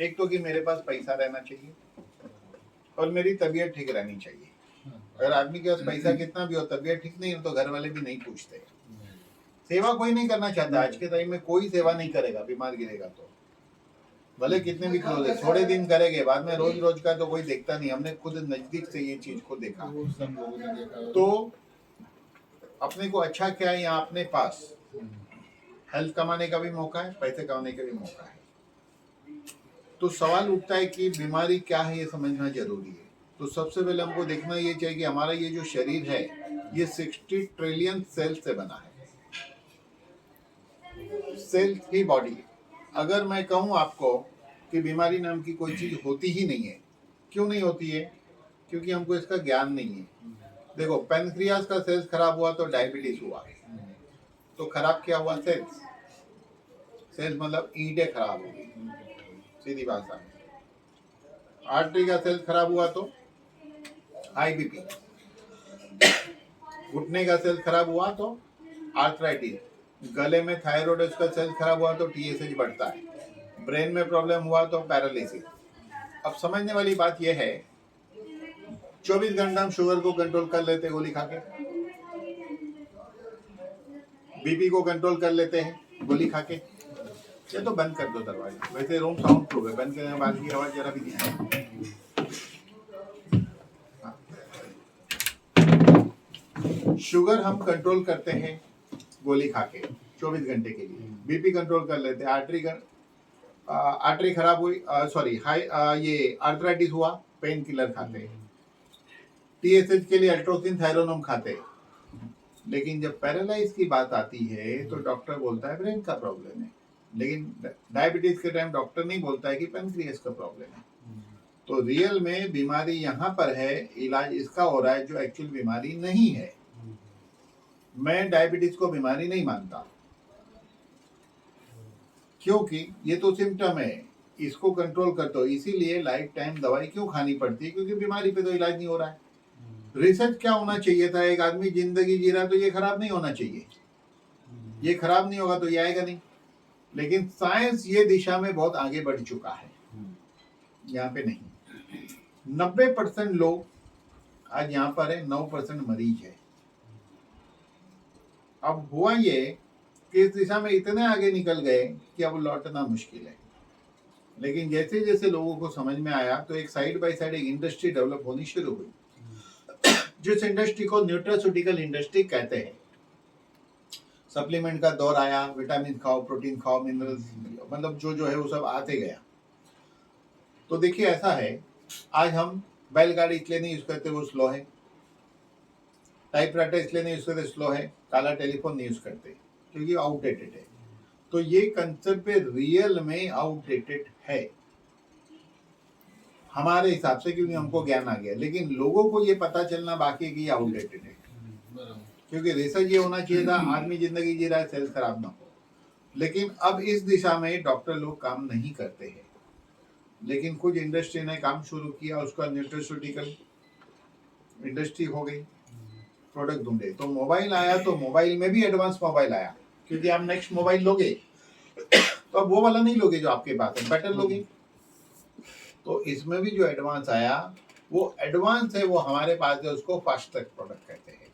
एक तो कि मेरे पास पैसा रहना चाहिए और मेरी तबीयत ठीक रहनी चाहिए। अगर आदमी के पास पैसा कितना भी हो, तबीयत ठीक नहीं हो तो घर वाले भी नहीं पूछते। सेवा कोई नहीं करना चाहता। आज के टाइम में कोई सेवा नहीं करेगा, बीमार गिरेगा तो भले कितने भी क्लोज है, थोड़े दिन करेंगे, बाद में रोज रोज का तो कोई देखता नहीं। हमने खुद नजदीक से ये चीज को देखा। तो अपने को अच्छा क्या है, यहाँ अपने पास हेल्थ कमाने का भी मौका है, पैसे कमाने का भी मौका है। तो सवाल उठता है कि बीमारी क्या है, ये समझना जरूरी है। तो सबसे पहले हमको देखना ये चाहिए कि हमारा ये जो शरीर है ये 60 ट्रिलियन सेल से बना है। सेल ही बॉडी है। अगर मैं कहूं आपको कि बीमारी नाम की कोई चीज होती ही नहीं है, क्यों नहीं होती है? क्योंकि हमको इसका ज्ञान नहीं है। देखो, पेनक्रियास का सेल्स खराब हुआ तो डायबिटीज हुआ। तो खराब क्या हुआ? सेल्स। सेल्स मतलब ईंटें खराब हो गई, सीधी भाषा में। आर्टरी का सेल्स खराब हुआ तो हाई बीपी। घुटने का सेल्स खराब हुआ तो आर्थराइटिस। गले में थायराइड का सेल्स खराब हुआ तो टीएसएच बढ़ता है। ब्रेन में प्रॉब्लम हुआ तो पैरालिसिस। अब समझने वाली बात यह है, 24 घंटा हम शुगर को कंट्रोल कर लेते गोली खा के, बीपी को कंट्रोल कर लेते हैं गोली खा के। ये तो बंद कर दो दरवाजा, वैसे रूम साउंड प्रूफ है, बंद करने बाद की आवाज जरा भी नहीं आएगी। शुगर हम कंट्रोल करते हैं गोली खा के 24 घंटे के लिए। बीपी कंट्रोल कर लेते हैं। आर्टरी खराब हुई, सॉरी हाई, ये आर्थराइटिस हुआ, पेन किलर खाते हैं। टीएसएच के लिए अल्ट्रोसिन थायरोनोम खाते हैं। लेकिन जब पैरालाइज की बात आती है तो डॉक्टर बोलता है ब्रेन का प्रॉब्लम है। लेकिन डायबिटीज के टाइम डॉक्टर नहीं बोलता है कि पेनक्रियास का प्रॉब्लम है। तो रियल में बीमारी यहाँ पर है, इलाज इसका हो रहा है जो एक्चुअल बीमारी नहीं है। मैं डायबिटीज को बीमारी नहीं मानता, क्योंकि ये तो सिम्टम है, इसको कंट्रोल करते हो। इसीलिए लाइफ टाइम दवाई क्यों खानी पड़ती है? क्योंकि बीमारी पे तो इलाज नहीं हो रहा है। रिसर्च क्या होना चाहिए था? एक आदमी जिंदगी जी रहा है तो ये खराब नहीं होना चाहिए। ये खराब नहीं होगा तो ये आएगा नहीं। लेकिन साइंस ये दिशा में बहुत आगे बढ़ चुका है, यहाँ पे नहीं। 90% लोग आज यहाँ पर है, 9% मरीज है। अब हुआ ये कि इस दिशा में इतने आगे निकल गए कि अब लौटना मुश्किल है। लेकिन जैसे जैसे लोगों को समझ में आया तो एक साइड बाय साइड एक इंडस्ट्री डेवलप होनी शुरू हुई, जिस इंडस्ट्री को न्यूट्रास्यूटिकल इंडस्ट्री कहते हैं। सप्लीमेंट का दौर आया, विटामिन खाओ, प्रोटीन खाओ, मिनरल्स, मतलब जो है वो सब आते गया। तो देखिए ऐसा है, आज हम बैलगाड़ी इसलिए नहीं यूज करते वो स्लो है, टाइपराइटर इसलिए नहीं यूज करते स्लो है, काला टेलीफोन नहीं यूज करते क्योंकि आउटडेटेड है। तो ये कंसेप्ट पे रियल में आउटडेटेड है हमारे हिसाब से, क्योंकि हमको ज्ञान आ गया। लेकिन लोगों को ये पता चलना बाकी है कि ये आउटडेटेड है। क्योंकि रिसर्च ये होना चाहिए था, आदमी जिंदगी जी रहा है, सेल्स खराब ना हो। लेकिन अब इस दिशा में डॉक्टर लोग काम नहीं करते हैं। लेकिन कुछ इंडस्ट्री ने काम शुरू किया, उसका न्यूट्रास्यूटिकल इंडस्ट्री हो गई, प्रोडक्ट ढूंढे। तो मोबाइल आया, तो मोबाइल में भी एडवांस मोबाइल आया, क्योंकि आप नेक्स्ट मोबाइल लोगे तो अब वो वाला नहीं लोगे जो आपके पास है, बेटर लोगे। तो इसमें भी जो एडवांस आया वो एडवांस है, वो हमारे पास है, उसको फास्ट ट्रैक प्रोडक्ट कहते हैं।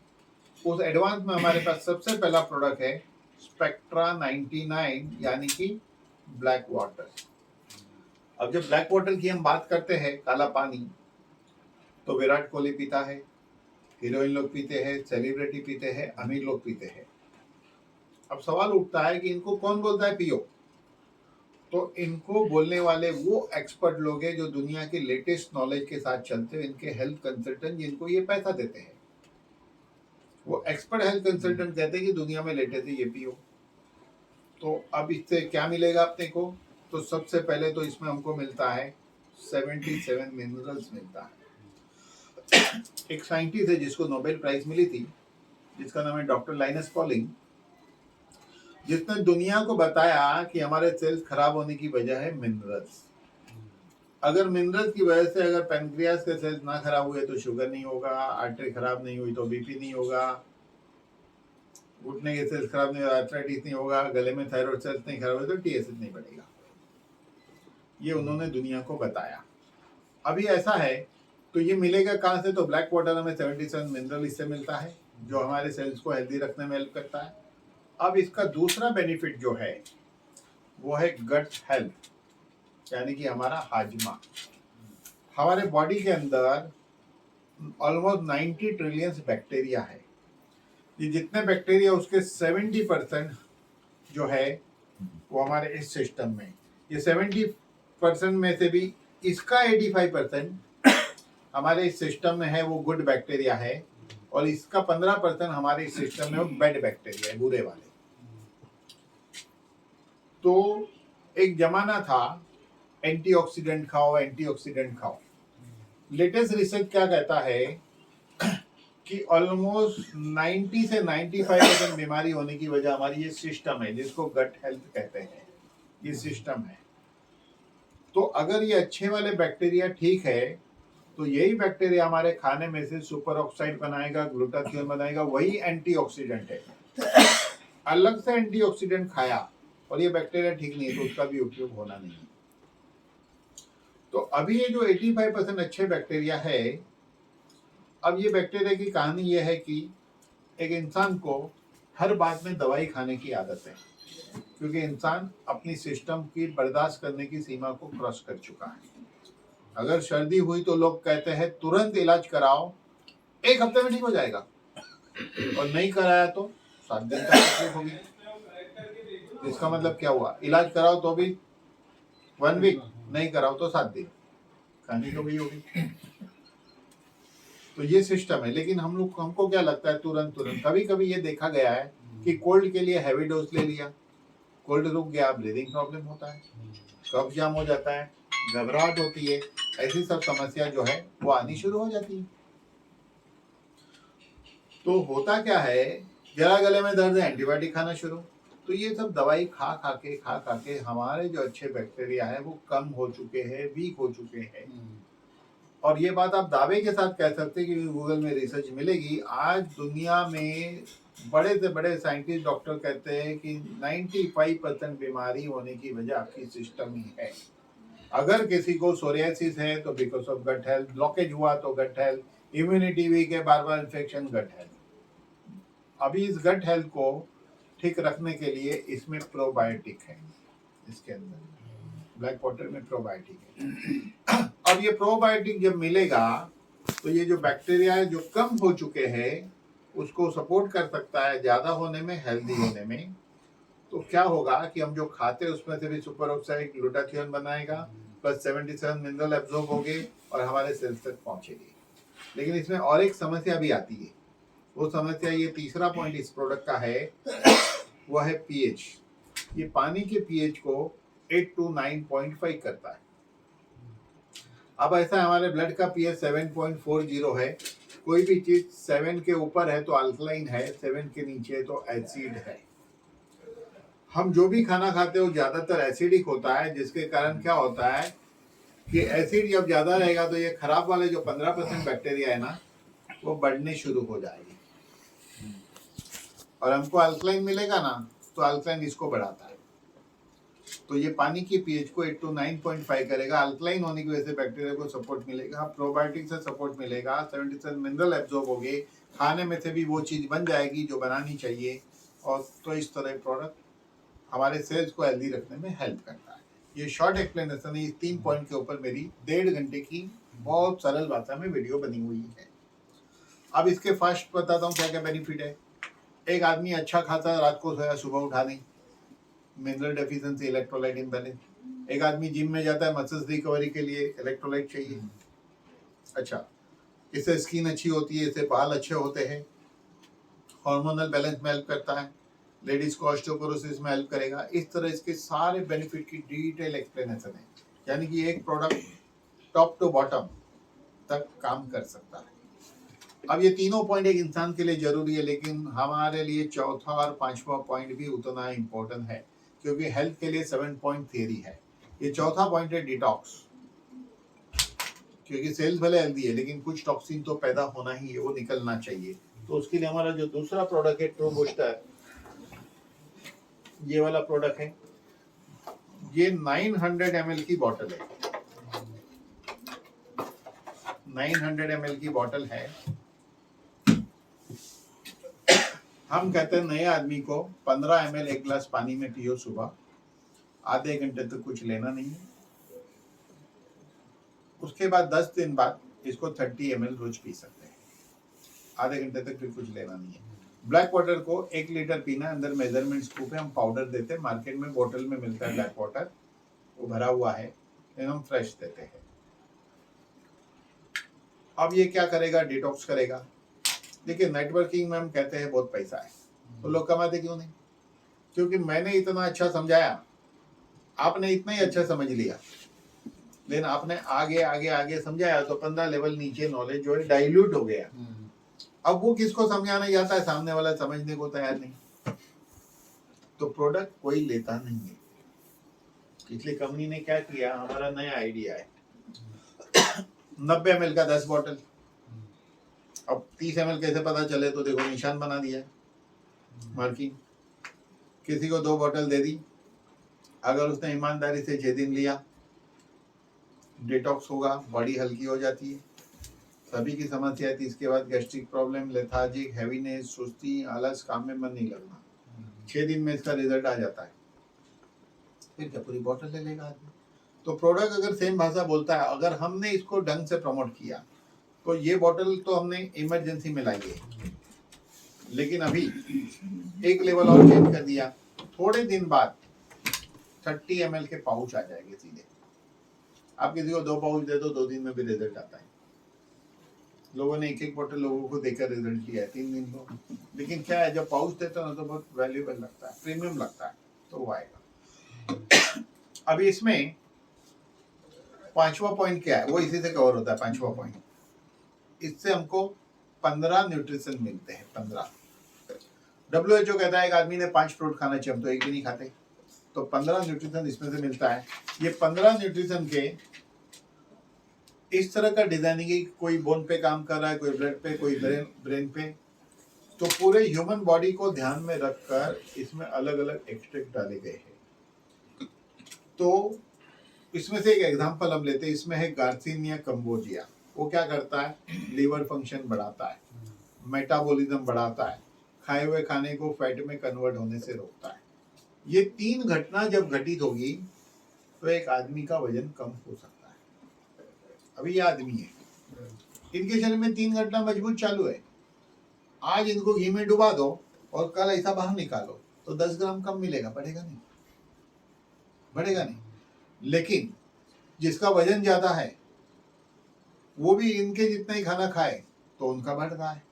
उस एडवांस में हमारे पास सबसे पहला प्रोडक्ट है स्पेक्ट्रा 99, यानी कि ब्लैक वाटर। अब जब ब्लैक वाटर की हम बात करते हैं, काला पानी, तो विराट कोहली पीता है, हीरोइन लोग पीते हैं, सेलिब्रिटी पीते हैं, अमीर लोग पीते हैं। अब सवाल उठता है कि इनको कौन बोलता है पियो? तो इनको बोलने वाले वो एक्सपर्ट लोग हैं जो दुनिया के लेटेस्ट नॉलेज के साथ चलते हैं, इनके हेल्थ कंसल्टेंट जिनको ये पैसा देते हैं। वो एक्सपर्ट हेल्थ कंसल्टेंट कहते हैं कि दुनिया में लेटेस्ट है, ये पियो। तो अब इससे क्या मिलेगा अपने को? तो सबसे पहले तो इसमें हमको मिलता है 77 मिनरल्स मिलता है। एक साइंटिस्ट है जिसको नोबेल प्राइज मिली थी, जिसका नाम है डॉक्टर लाइनस पॉलिंग, जिसने दुनिया को बताया कि हमारे सेल्स खराब होने की वजह है मिनरल्स। अगर मिनरल्स की वजह से अगर पैनक्रियास के सेल्स ना खराब हुए तो शुगर नहीं होगा, आर्टरी खराब नहीं हुई तो बीपी नहीं होगा, घुटने के सेल्स खराब नहीं हुआ, आर्थराइटिस नहीं होगा, गले में थायराइड सेल्स नहीं खराब हुए तो टीएसएच नहीं बढ़ेगा। ये उन्होंने दुनिया को बताया। अभी ऐसा है तो ये मिलेगा कहाँ से? तो ब्लैक वाटर में 77 मिनरल इससे मिलता है जो हमारे सेल्स को हेल्दी रखने में हेल्प करता है। अब इसका दूसरा बेनिफिट जो है वो है गट हेल्थ, यानी कि हमारा हाजमा। हमारे बॉडी के अंदर ऑलमोस्ट 90 ट्रिलियन बैक्टीरिया है। ये जितने बैक्टीरिया उसके 70% जो है वो हमारे इस सिस्टम में, ये 70% में से भी इसका 85% हमारे इस सिस्टम में है वो गुड बैक्टीरिया है, और इसका 15% हमारे इस सिस्टम में वो बैड बैक्टीरिया है, बुरे वाले। तो एक जमाना था एंटीऑक्सीडेंट खाओ, एंटीऑक्सीडेंट खाओ। लेटेस्ट रिसर्च क्या कहता है कि ऑलमोस्ट 90 से 95% बीमारी होने की वजह हमारी ये सिस्टम है, जिसको गट हेल्थ कहते हैं, ये सिस्टम है। तो अगर ये अच्छे वाले बैक्टीरिया ठीक है तो यही बैक्टीरिया हमारे खाने में से सुपर ऑक्साइड बनाएगा, ग्लूटाथियोन बनाएगा, वही एंटीऑक्सीडेंट है। अलग से एंटीऑक्सीडेंट खाया और ये बैक्टीरिया ठीक नहीं है तो उसका भी उपयोग होना नहीं है। तो अभी ये जो 85% अच्छे बैक्टीरिया है, अब ये बैक्टीरिया की कहानी ये है कि एक इंसान को हर बात में दवाई खाने की आदत है, क्योंकि इंसान अपनी सिस्टम की बर्दाश्त करने की सीमा को क्रॉस कर चुका है। अगर सर्दी हुई तो लोग कहते हैं तुरंत इलाज कराओ, 1 हफ्ते में ठीक हो जाएगा, और नहीं कराया तो 7 दिन तक तकलीफ होगी। इसका मतलब क्या हुआ? इलाज कराओ तो भी 1 वीक, नहीं कराओ तो 7 दिन, कहानी तो वही होगी। तो ये सिस्टम है। लेकिन हमको क्या लगता है तुरंत कभी कभी ये देखा गया है कि कोल्ड के लिए हैवी डोज ले लिया, कोल्ड रुक गया, ब्रीदिंग प्रॉब्लम होता है, कफ जाम हो जाता है, घबराहट होती है, ऐसी सब समस्या जो है वो आनी शुरू हो जाती है। तो होता क्या है, जरा गले में दर्द है, एंटीबायोटिक खाना शुरू। तो ये सब दवाई खा खा के हमारे जो अच्छे बैक्टीरिया है वो कम हो चुके हैं, वीक हो चुके हैं। और ये बात आप दावे के साथ कह सकते हैं कि गूगल में रिसर्च मिलेगी। आज दुनिया में बड़े से बड़े साइंटिस्ट, डॉक्टर कहते हैं कि 95% बीमारी होने की वजह आपकी सिस्टम ही है। अगर किसी को सोरियासिस है तो because of gut health, blockage हुआ तो गट हेल्थ, इम्यूनिटी वीक है, बार इन्फेक्शन, गट हेल्थ। अभी इस गट हेल्थ को ठीक रखने के लिए इसमें प्रोबायोटिक है, इसके अंदर ब्लैक वाटर में प्रोबायोटिक है। अब ये प्रोबायोटिक जब मिलेगा तो ये जो बैक्टीरिया है जो कम हो चुके हैं उसको सपोर्ट कर सकता है ज्यादा होने में, हेल्दी होने में। तो क्या होगा कि हम जो खाते हैं उसमें से भी सुपर ऑक्साइड, ग्लूटाथियोन बनाएगा, प्लस 77 मिनरल एब्जॉर्ब होंगे और हमारे सेल्स तक पहुंचेगी। लेकिन इसमें और एक समस्या भी आती है। वो समस्या, ये तीसरा पॉइंट इस प्रोडक्ट का है, वो है पीएच। ये पानी के पीएच को 8 to 9.5 करता है। अब ऐसा हमारे ब्लड का पीएच 7.40 है। कोई भी चीज 7 के ऊपर है तो अल्कलाइन है, 7 के नीचे तो एसिड है। हम जो भी खाना खाते हो ज्यादातर एसिडिक होता है, जिसके कारण क्या होता है कि एसिड जब ज्यादा रहेगा तो ये खराब वाले जो 15% बैक्टीरिया है ना वो बढ़ने शुरू हो जाएगी, और हमको अल्कलाइन मिलेगा ना तो अल्कलाइन इसको बढ़ाता है। तो ये पानी की पीएच को 8 to 9.5 करेगा। अल्कलाइन होने की वजह से बैक्टीरिया को सपोर्ट मिलेगा, प्रोबायोटिक से सपोर्ट मिलेगा, 77 मिनरल एब्जॉर्ब होंगे, खाने में से भी वो चीज बन जाएगी जो बनानी चाहिए। और तो इस तरह प्रोडक्ट हमारे सेल्स को हेल्दी रखने में हेल्प करता है। ये शॉर्ट एक्सप्लेनेशन है, इस 3 पॉइंट के ऊपर मेरी 1.5 घंटे की बहुत सरल भाषा में वीडियो बनी हुई है। अब इसके फर्स्ट बताता हूँ क्या क्या बेनिफिट है। एक आदमी अच्छा खाता, रात को सोया, सुबह उठा नहीं, मिनरल डेफिशिएंसी, इलेक्ट्रोलाइट इम्बैलेंस। एक आदमी जिम में जाता है, मसल्स रिकवरी के लिए इलेक्ट्रोलाइट चाहिए। अच्छा, इससे स्किन अच्छी होती है, इससे बाल अच्छे होते हैं, हार्मोनल बैलेंस में हेल्प करता है, लेडीज को ऑस्टियोपोरोसिस में हेल्प करेगा। इस तरह इसके सारे बेनिफिट की डिटेल एक्सप्लेनेशन है, यानी कि एक प्रोडक्ट टॉप टू बॉटम तक काम कर सकता है। अब ये तीनों पॉइंट एक इंसान के लिए जरूरी है, लेकिन हमारे लिए चौथा और 5वां पॉइंट भी उतना इम्पोर्टेंट है, क्योंकि हेल्थ के लिए 7 पॉइंट थियरी है। ये चौथा पॉइंट है डिटॉक्स, क्योंकि सेल्स भले हेल्दी है लेकिन कुछ टॉक्सिन तो पैदा होना ही है, वो निकलना चाहिए। तो उसके लिए हमारा जो दूसरा प्रोडक्ट है ट्रू बूस्टर, ये वाला प्रोडक्ट है ये 900 ml की बॉटल है, 900 ml की बॉटल है। हम कहते हैं नए आदमी को 15 ml एक गिलास पानी में पियो सुबह, आधे घंटे तक कुछ लेना नहीं है। उसके बाद 10 दिन बाद इसको 30 ml रोज पी सकते हैं, आधे घंटे तक फिर कुछ लेना नहीं है। ब्लैक वाटर को 1 लीटर पीना, अंदर मेजरमेंट स्कूप है, हम पाउडर देते हैं, मार्केट में बोतल में मिलता है ब्लैक वाटर, वो भरा हुआ है, लेकिन हम फ्रेश देते हैं। अब ये क्या करेगा, डिटॉक्स करेगा। देखिए नेटवर्किंग में हम कहते हैं बहुत पैसा है, तो लोग कमाते क्यों नहीं? क्योंकि मैंने इतना अच्छा समझाया, आपने इतना ही अच्छा समझ लिया, लेकिन आपने आगे आगे आगे समझाया तो 15 लेवल नीचे नॉलेज जो है डाइल्यूट हो गया। अब वो किसको समझाना जाता है, सामने वाला समझने को तैयार नहीं, तो प्रोडक्ट कोई लेता नहीं है। इसलिए कंपनी ने क्या किया, हमारा नया आइडिया है 90 ml का 10 बॉटल। अब 30 ml कैसे पता चले, तो देखो निशान बना दिया है, मार्किंग। किसी को 2 बॉटल दे दी, अगर उसने ईमानदारी से 6 दिन लिया, डिटॉक्स होगा, बॉडी हल्की हो जाती है। सभी की समस्या थी, इसके बाद गैस्ट्रिक प्रॉब्लम, लेथार्जिक, हैवीनेस, सुस्ती, आलस, काम में मन नहीं लगना, 6 दिन में इसका रिजल्ट आ जाता है। फिर क्या पूरी बॉटल ले लेगा आदमी? तो प्रोडक्ट अगर सेम भाषा बोलता है, अगर हमने इसको ढंग से प्रमोट किया, तो ये बॉटल तो हमने इमरजेंसी में लाई है, लेकिन अभी एक लेवल और चेंज कर दिया। थोड़े दिन बाद 30 ml के पाउच आ जाएंगे सीधे। आप किसी को 2 पाउच दे दो, 2 दिन में भी रिजल्ट आता है। लोगों ने 1-1 बॉटल लोगों को देकर रिजल्ट लिया है 3 दिन को। लेकिन क्या है, जब पाउच देते हो ना तो बहुत वैल्यूएबल लगता है, प्रीमियम लगता है, तो वो आएगा। अभी इसमें 5वां पॉइंट क्या है, वो इसी से कवर होता है। 5वां पॉइंट, इससे हमको 15 न्यूट्रिशन मिलते हैं। 15 WHO कहता है एक आदमी ने 5 फ्रूट खाना चाहिए, हम तो एक भी नहीं खाते, तो 15 न्यूट्रिशन इसमें से मिलता है। ये 15 न्यूट्रिशन के इस तरह का डिजाइनिंग है, कोई बोन पे काम कर रहा है, कोई ब्लड पे, कोई ब्रेन पे, तो पूरे ह्यूमन बॉडी को ध्यान में रखकर इसमें अलग अलग एक्सट्रैक्ट डाले गए हैं। तो इसमें से एक एग्जांपल हम लेते हैं, इसमें है गार्सिनिया कंबोजिया। वो क्या करता है, लीवर फंक्शन बढ़ाता है, मेटाबॉलिज्म बढ़ाता है, खाए हुए खाने को फैट में कन्वर्ट होने से रोकता है। ये 3 घटना जब घटित होगी तो एक आदमी का वजन कम हो सकता है। अभी ये आदमी है, इनके शरीर में 3 घटना मजबूत चालू है। आज इनको घी में डुबा दो और कल ऐसा बाहर निकालो तो 10 ग्राम कम मिलेगा, बढ़ेगा नहीं, बढ़ेगा नहीं। लेकिन जिसका वजन ज्यादा है वो भी इनके जितना ही खाना खाए तो उनका बढ़ रहा है।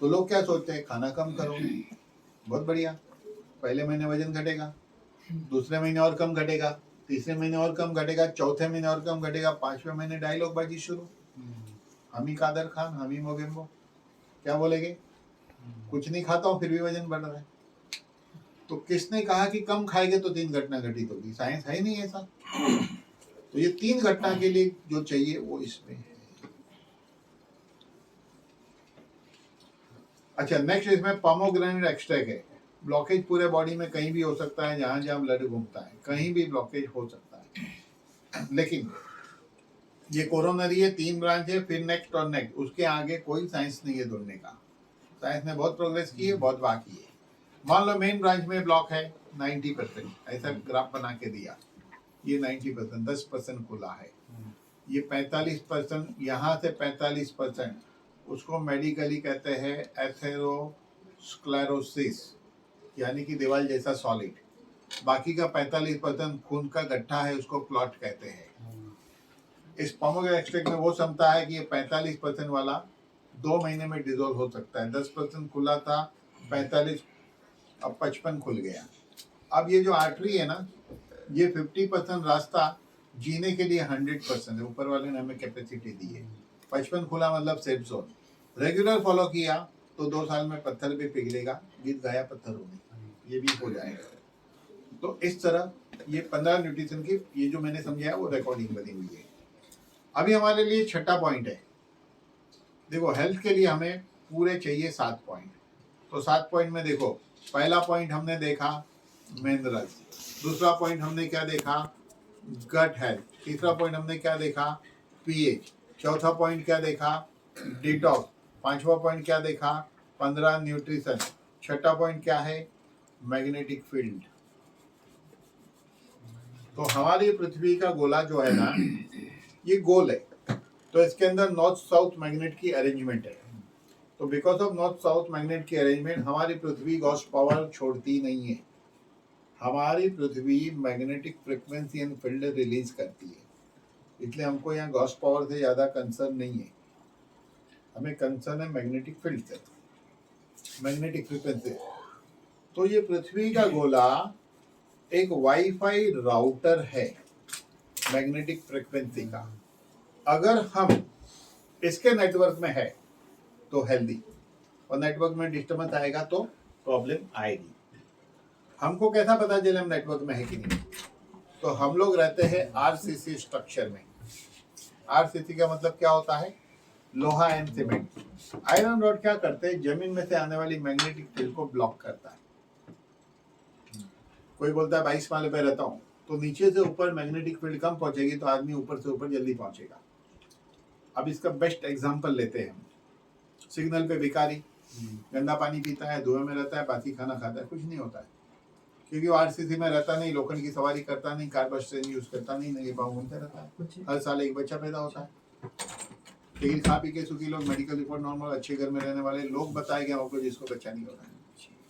तो लोग क्या सोचते हैं, खाना कम करो, बहुत बढ़िया, पहले महीने वजन घटेगा, दूसरे महीने और कम घटेगा, तीसरे महीने और कम घटेगा, चौथे महीने और कम घटेगा, 5वें महीने डायलॉग बाजी शुरू, हम ही कादर खान, हम ही मोगेम्बो, क्या बोलेंगे, कुछ नहीं खाता हूँ फिर भी वजन बढ़ रहा है। तो किसने कहा कि कम खाएंगे तो 3 घटना घटित होगी? साइंस है ही नहीं ऐसा। तो ये 3 घटना के लिए जो चाहिए वो इसमें है। अच्छा, नेक्स्ट इसमें पोमोग्रेनेट एक्सट्रैक्ट है। ब्लॉकेज पूरे बॉडी में कहीं भी हो सकता है, जहां जहां ब्लड घूमता है कहीं भी ब्लॉकेज हो सकता है। लेकिन ये कोरोनरी है, 3 ब्रांच है, फिर नेक्स्ट और नेक्स्ट, उसके आगे कोई साइंस नहीं है दौड़ने का। साइंस ने बहुत प्रोग्रेस की है, बहुत बाकी है। मान लो मेन ब्रांच में ब्लॉक है 90%, ऐसा ग्राफ बना के दिया, ये 90%, 10% खुला है, ये 45%, यहाँ से 45%, उसको मेडिकली कहते हैं एथेरोस्क्लेरोसिस, यानी कि दीवार जैसा सॉलिड। बाकी का 45% खून का गड्ढा है, उसको क्लॉट कहते हैं। इस पोमोग्रेनेट एक्सट्रैक्ट में वो क्षमता है कि ये 45% वाला 2 महीने में डिजोल्व हो सकता है। 10% खुला था, 45, अब 55 खुल गया। अब ये जो आर्टरी है ना, ये 50% रास्ता जीने के लिए 100% है, ऊपर वाले ने हमें कैपेसिटी दी है। 55 खुला मतलब सेफ जोन। रेगुलर फॉलो किया तो 2 साल में पत्थर भी पिघलेगा, गीत गाया पत्थर होने, ये भी हो जाएगा। तो इस तरह ये 15 न्यूट्रिशन की ये जो मैंने समझाया वो रिकॉर्डिंग बनी हुई है। अभी हमारे लिए 6ठा पॉइंट है। देखो, हेल्थ के लिए हमें पूरे चाहिए 7 पॉइंट। तो 7 पॉइंट में देखो, पहला पॉइंट हमने देखा मिनरल्स, दूसरा पॉइंट हमने क्या देखा, गट हेल्थ। तीसरा पॉइंट हमने क्या देखा, पीएच। चौथा पॉइंट क्या देखा, डिटॉक्स। पांचवा पॉइंट क्या देखा, 15 न्यूट्रिशन। छठा पॉइंट क्या है, मैग्नेटिक फील्ड। तो हमारी पृथ्वी का गोला जो है ना, ये गोल है, तो इसके अंदर नॉर्थ साउथ मैग्नेट की अरेंजमेंट है। तो because of north south magnet की अरेंजमेंट हमारी पृथ्वी गॉस पावर छोड़ती नहीं है। हमारी पृथ्वी magnetic frequency and field release करती है, इसलिए हमको यहाँ गॉस पावर से ज्यादा कंसर्न नहीं है, हमें कंसर्न है मैग्नेटिक फील्ड से, मैग्नेटिक फ्रीक्वेंसी। तो ये पृथ्वी का गोला एक वाईफाई राउटर है मैग्नेटिक फ्रीक्वेंसी का। अगर हम इसके नेटवर्क में है तो हेल्दी, और नेटवर्क में डिस्टर्बेंस आएगा तो प्रॉब्लम आएगी। हमको कैसा पता चले हम नेटवर्क में है कि नहीं, तो हम लोग रहते हैं आरसीसी स्ट्रक्चर में। आरसीसी का मतलब क्या होता है, लोहा एंड सीमेंट। आयरन रॉड क्या करते हैं, जमीन में से आने वाली मैग्नेटिक फील्ड को ब्लॉक करता है। कोई बोलता है 22 माले पे रहता हूँ, तो नीचे से ऊपर मैग्नेटिक फील्ड कम पहुंचेगी तो आदमी ऊपर से ऊपर जल्दी पहुंचेगा। अब इसका बेस्ट एग्जांपल लेते हैं हम। सिग्नल पे भिखारी गंदा पानी पीता है, धुएं में रहता है, बासी खाना खाता है, कुछ नहीं होता है, क्योंकि वो आरसीसी में रहता नहीं, लोखंड की सवारी करता नहीं, कार बस ट्रेन यूज करता नहीं, नंगे पाँव घूमते रहता है। हर साल एक बच्चा पैदा होता है। लेकिन खा पी के सुखी लोग, मेडिकल रिपोर्ट नॉर्मल, अच्छे घर में रहने वाले लोग बताए गए आपको जिसको बच्चा नहीं होता है।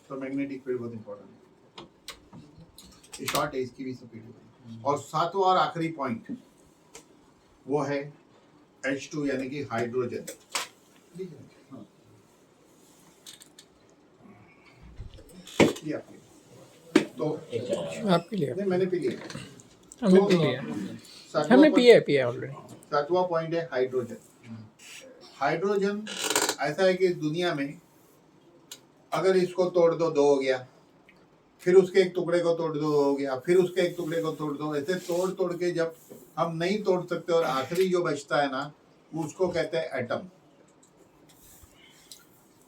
तो मैग्नेटिक फील्ड बहुत इंपॉर्टेंट है, ये शॉर्ट है, इसकी भी स्पीड। और सातवां और आखिरी पॉइंट वो है H2 यानी कि हाइड्रोजन। तो आपके लिए नहीं, मैंने पी लिया, हमने पी लिया, हमने पिया ऑलरेडी। सातवां पॉइंट है हाइड्रोजन। हाइड्रोजन ऐसा है कि दुनिया में अगर इसको तोड़ दो, दो हो गया, फिर उसके एक टुकड़े को तोड़ दो, हो गया, फिर उसके एक टुकड़े को तोड़ दो, ऐसे तोड़ तोड़ के जब हम नहीं तोड़ सकते और आखिरी जो बचता है ना, उसको कहते हैं एटम।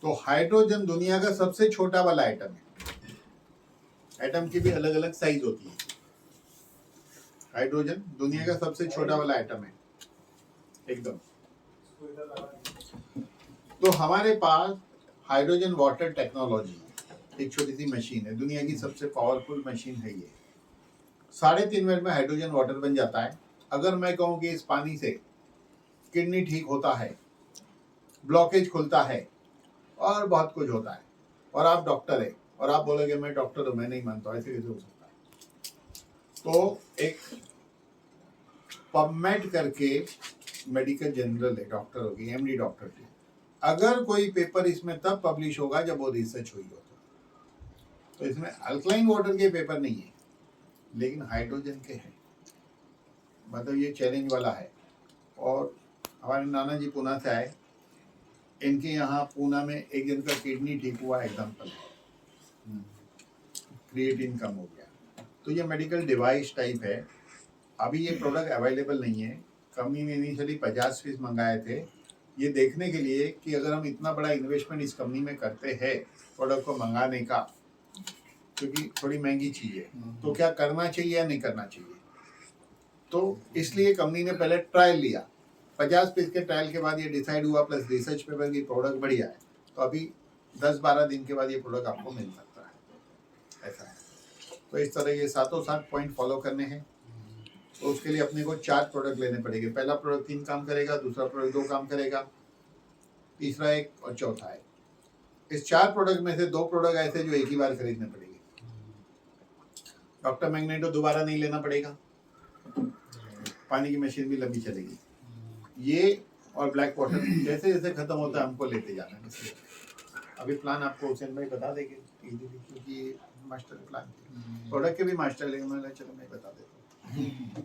तो हाइड्रोजन दुनिया का सबसे छोटा वाला एटम है। एटम की भी अलग अलग साइज होती है। हाइड्रोजन दुनिया का सबसे छोटा वाला एटम है एकदम। तो हमारे पास हाइड्रोजन वाटर टेक्नोलॉजी एक छोटी सी मशीन है, दुनिया की सबसे पावरफुल मशीन है ये। 3.5 मिनट में हाइड्रोजन वाटर बन जाता है। अगर मैं कहूँ कि इस पानी से किडनी ठीक होता है, ब्लॉकेज खुलता है और बहुत कुछ होता है, और आप डॉक्टर है और आप बोलोगे मैं डॉक्टर हूँ, मैं नहीं मानता, ऐसे कैसे हो सकता है। तो एक पबमेड करके मेडिकल जर्नल है, डॉक्टर होगी, एमडी डॉक्टर की, अगर कोई पेपर इसमें तब पब्लिश होगा जब वो रिसर्च हुई हो। तो इसमें अल्कलाइन वाटर के पेपर नहीं है, लेकिन हाइड्रोजन के हैं, मतलब ये चैलेंज वाला है। और हमारे नाना जी पूना से आए, इनके यहाँ पूना में एक जन का किडनी ठीक हुआ, एग्जाम्पल क्रिएटिन कम हो गया। तो ये मेडिकल डिवाइस टाइप है। अभी ये प्रोडक्ट अवेलेबल नहीं है। कंपनी ने इनिशियली 50 पीस मंगाए थे, ये देखने के लिए कि अगर हम इतना बड़ा इन्वेस्टमेंट इस कंपनी में करते हैं प्रोडक्ट को मंगाने का, क्योंकि थोड़ी महंगी चीज़ है, तो क्या करना चाहिए या नहीं करना चाहिए। तो इसलिए कंपनी ने पहले ट्रायल लिया, 50 पीस के ट्रायल के बाद ये डिसाइड हुआ, प्लस रिसर्च पेपर की प्रोडक्ट बढ़िया है, तो अभी 10-12 दिन के बाद ये प्रोडक्ट आपको मिल सकता है, ऐसा है। तो इस तरह ये 7 पॉइंट फॉलो करने हैं। तो उसके लिए अपने को 4 प्रोडक्ट लेने पड़ेंगे। पहला प्रोडक्ट 3 काम करेगा, दूसरा प्रोडक्ट 2 काम करेगा, तीसरा 1 और चौथा 1। इस 4 प्रोडक्ट में से 2 प्रोडक्ट ऐसे जो एक ही बार खरीदने पड़ेंगे। डॉक्टर मैग्नेटो दोबारा नहीं लेना पड़ेगा, पानी की मशीन भी लंबी चलेगी। ये और ब्लैक वाटर जैसे जैसे खत्म होता है हमको लेते जाना है। अभी प्लान आपको हुसैन भाई बता देंगे, क्योंकि मास्टर प्लान प्रोडक्ट के भी मास्टर लेंगे, चलो मैं बता देता हूँ।